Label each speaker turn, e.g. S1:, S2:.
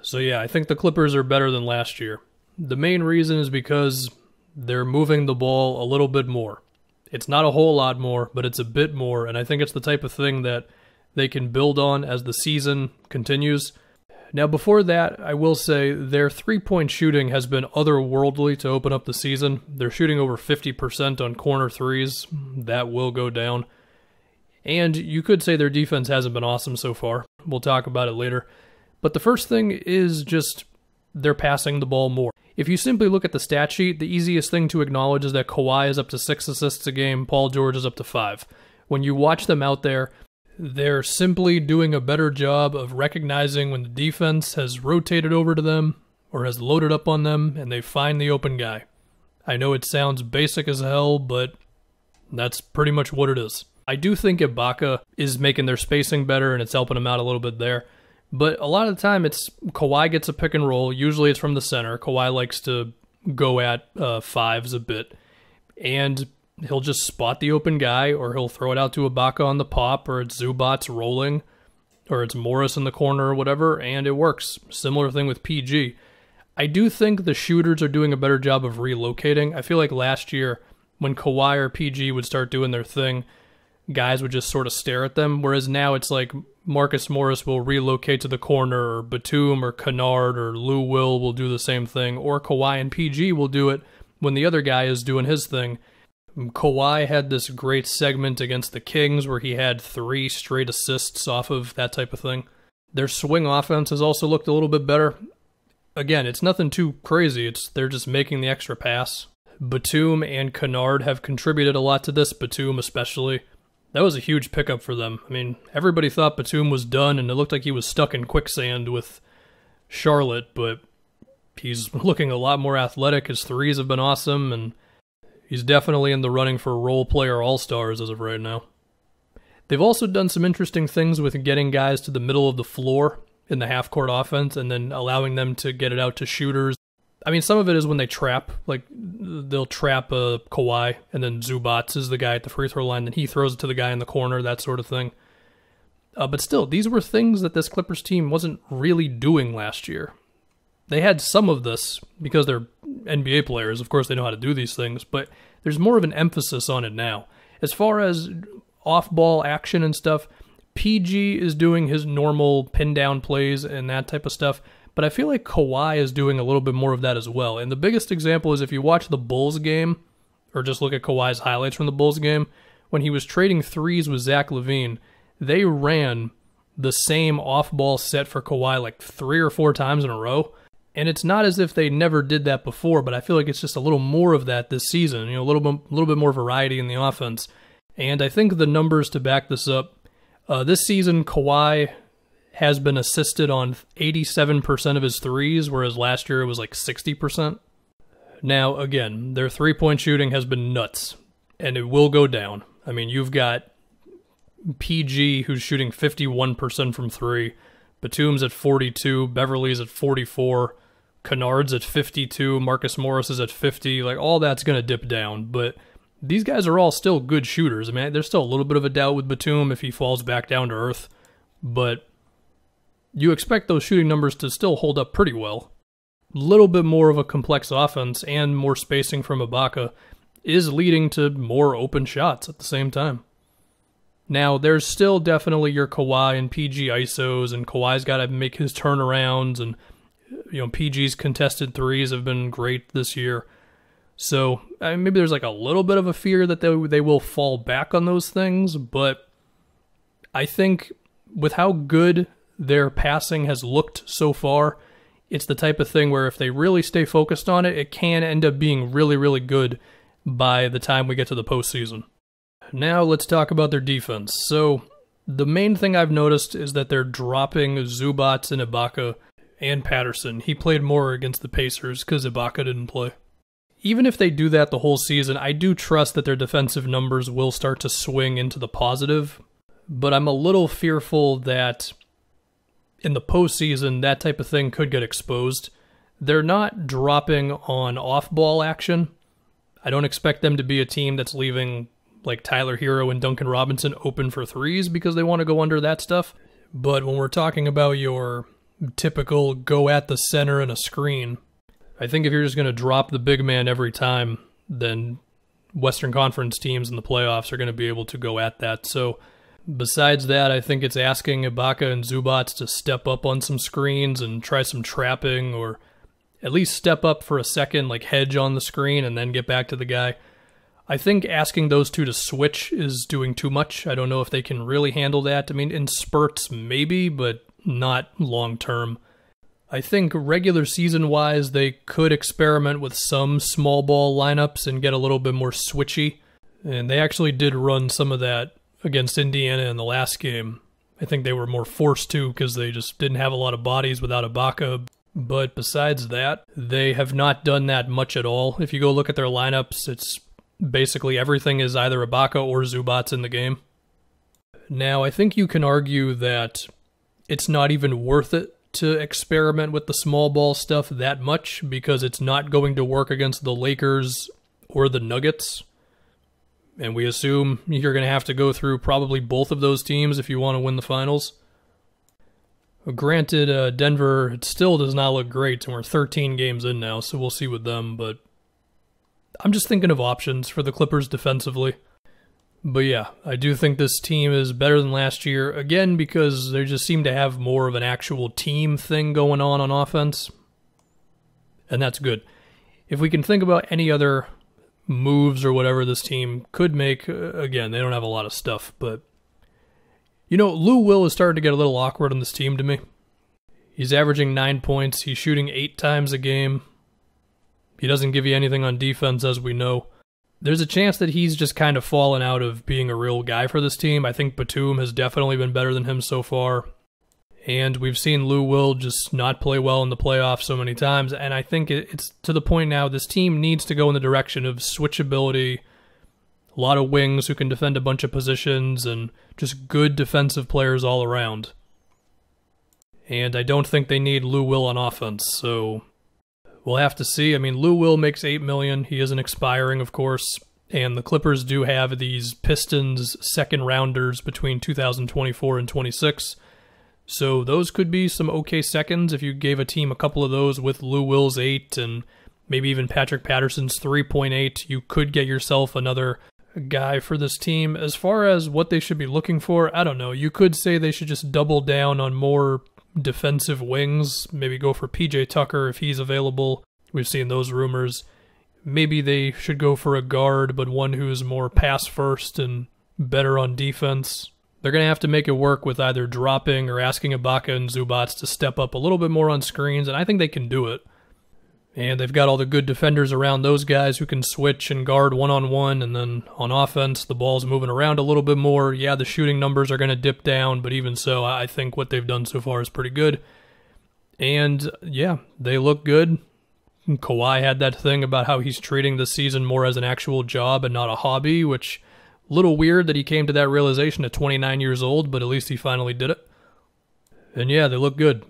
S1: So yeah, I think the Clippers are better than last year. The main reason is because they're moving the ball a little bit more. It's not a whole lot more, but it's a bit more, and I think it's the type of thing that they can build on as the season continues. Now, before that, I will say their three-point shooting has been otherworldly to open up the season. They're shooting over 50% on corner threes. That will go down. And you could say their defense hasn't been awesome so far. We'll talk about it later. But the first thing is just they're passing the ball more. If you simply look at the stat sheet, the easiest thing to acknowledge is that Kawhi is up to 6 assists a game, Paul George is up to 5. When you watch them out there, they're simply doing a better job of recognizing when the defense has rotated over to them or has loaded up on them and they find the open guy. I know it sounds basic as hell, but that's pretty much what it is. I do think Ibaka is making their spacing better and it's helping them out a little bit there. But a lot of the time, it's Kawhi gets a pick and roll. Usually it's from the center. Kawhi likes to go at fives a bit. And he'll just spot the open guy, or he'll throw it out to Ibaka on the pop, or it's Zubac's rolling, or it's Morris in the corner or whatever, and it works. Similar thing with PG. I do think the shooters are doing a better job of relocating. I feel like last year, when Kawhi or PG would start doing their thing, guys would just sort of stare at them, whereas now it's like Marcus Morris will relocate to the corner, or Batum or Kennard or Lou will do the same thing, or Kawhi and PG will do it when the other guy is doing his thing. Kawhi had this great segment against the Kings where he had 3 straight assists off of that type of thing. Their swing offense has also looked a little bit better. Again, it's nothing too crazy, they're just making the extra pass. Batum and Kennard have contributed a lot to this, Batum especially. That was a huge pickup for them. I mean, everybody thought Batum was done, and it looked like he was stuck in quicksand with Charlotte, but he's looking a lot more athletic. His threes have been awesome, and he's definitely in the running for role player all-stars as of right now. They've also done some interesting things with getting guys to the middle of the floor in the half-court offense and then allowing them to get it out to shooters. I mean, some of it is when they trap, like they'll trap Kawhi, and then Zubac is the guy at the free throw line, and he throws it to the guy in the corner, that sort of thing. But still, these were things that this Clippers team wasn't really doing last year. They had some of this because they're NBA players. Of course, they know how to do these things, but there's more of an emphasis on it now. As far as off-ball action and stuff, PG is doing his normal pin-down plays and that type of stuff, but I feel like Kawhi is doing a little bit more of that as well. And the biggest example is if you watch the Bulls game, or just look at Kawhi's highlights from the Bulls game, when he was trading threes with Zach LaVine, they ran the same off-ball set for Kawhi like 3 or 4 times in a row. And it's not as if they never did that before, but I feel like it's just a little more of that this season. A little bit more variety in the offense. And I think the numbers to back this up, this season Kawhi has been assisted on 87% of his threes, whereas last year it was like 60%. Now, again, their three-point shooting has been nuts, and it will go down. I mean, you've got PG, who's shooting 51% from 3, Batum's at 42, Beverly's at 44, Kennard's at 52, Marcus Morris is at 50. Like, all that's going to dip down, but these guys are all still good shooters. I mean, there's still a little bit of a doubt with Batum if he falls back down to earth, but you expect those shooting numbers to still hold up pretty well. A little bit more of a complex offense and more spacing from Ibaka is leading to more open shots at the same time. Now, there's still definitely your Kawhi and PG ISOs, and Kawhi's got to make his turnarounds, and PG's contested threes have been great this year. So maybe there's like a little bit of a fear that they will fall back on those things, but I think with how good their passing has looked so far, it's the type of thing where if they really stay focused on it, it can end up being really, really good by the time we get to the postseason. Now let's talk about their defense. So the main thing I've noticed is that they're dropping Zubac and Ibaka and Patterson. He played more against the Pacers because Ibaka didn't play. Even if they do that the whole season, I do trust that their defensive numbers will start to swing into the positive, but I'm a little fearful that in the postseason, that type of thing could get exposed. They're not dropping on off-ball action. I don't expect them to be a team that's leaving like Tyler Hero and Duncan Robinson open for threes because they want to go under that stuff. But when we're talking about your typical go at the center and a screen. I think if you're just going to drop the big man every time, then Western Conference teams in the playoffs are going to be able to go at that. So besides that, I think it's asking Ibaka and Zubats to step up on some screens and try some trapping, or at least step up for a second, like hedge on the screen and then get back to the guy. I think asking those two to switch is doing too much. I don't know if they can really handle that. I mean, in spurts maybe, but not long term. I think regular season-wise, they could experiment with some small ball lineups and get a little bit more switchy. And they actually did run some of that against Indiana in the last game. I think they were more forced to because they just didn't have a lot of bodies without Ibaka. But besides that, they have not done that much at all. If you go look at their lineups, it's basically everything is either Ibaka or Zubats in the game. Now, I think you can argue that it's not even worth it to experiment with the small ball stuff that much because it's not going to work against the Lakers or the Nuggets. And we assume you're going to have to go through probably both of those teams if you want to win the finals. Granted, Denver still does not look great, and we're 13 games in now, so we'll see with them, but I'm just thinking of options for the Clippers defensively. But yeah, I do think this team is better than last year, again, because they just seem to have more of an actual team thing going on offense. And that's good. If we can think about any other moves or whatever this team could make, again, they don't have a lot of stuff, but you know, Lou Will is starting to get a little awkward on this team to me. He's averaging 9 points, he's shooting 8 times a game. He doesn't give you anything on defense, as we know. There's a chance that he's just kind of fallen out of being a real guy for this team. I think Batum has definitely been better than him so far. And we've seen Lou Will just not play well in the playoffs so many times. And I think it's to the point now this team needs to go in the direction of switchability, a lot of wings who can defend a bunch of positions, and just good defensive players all around. And I don't think they need Lou Will on offense, so we'll have to see. I mean, Lou Will makes $8 million. He isn't expiring, of course. And the Clippers do have these Pistons second rounders between 2024 and 26. So those could be some okay seconds if you gave a team a couple of those with Lou Will's 8 and maybe even Patrick Patterson's 3.8. You could get yourself another guy for this team. As far as what they should be looking for, I don't know. You could say they should just double down on more defensive wings, maybe go for PJ Tucker if he's available. We've seen those rumors. Maybe they should go for a guard, but one who's more pass first and better on defense. They're going to have to make it work with either dropping or asking Ibaka and Zubats to step up a little bit more on screens, and I think they can do it. And they've got all the good defenders around those guys who can switch and guard one-on-one, and then on offense, the ball's moving around a little bit more. Yeah, the shooting numbers are going to dip down, but even so, I think what they've done so far is pretty good. And yeah, they look good. Kawhi had that thing about how he's treating the season more as an actual job and not a hobby, which a little weird that he came to that realization at 29 years old, but at least he finally did it. And yeah, they look good.